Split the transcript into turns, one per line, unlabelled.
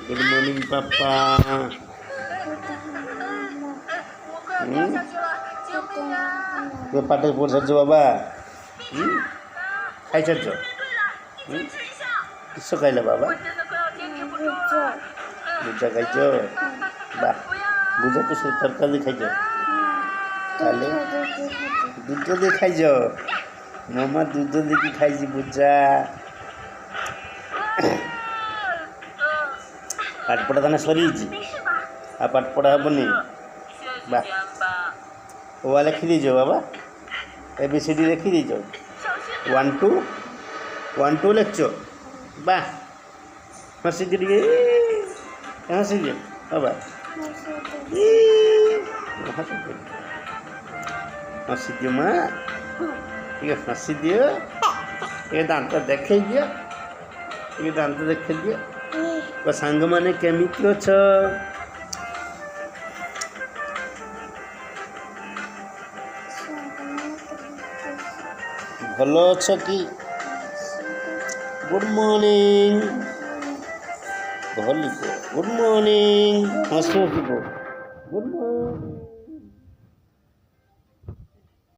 Good morning पापा। पाठ पढ़ सार बाबा खाई सार किस खाइल बाबा भुजा खाई बा भुजा तो सब तरकारी खाई दूध दे खाई मामा दूध देखिए खाई भुजा पाठ पढ़ा ताने सरी आ पाठ पढ़ा हेनी बा ओआ लिखि दीज बाबा ABCD लिखि दीज 1 2 लिख बा हसी टे हसी बाबा हसी दियो माँ ठीक है हसी दियो ये दांत देखे दियो ये दांत देखे दियो सांग माने केमिति अछ भलो अछ कि गुड मॉर्निंग गुड मॉर्निंग हसो गुड मॉर्निंग।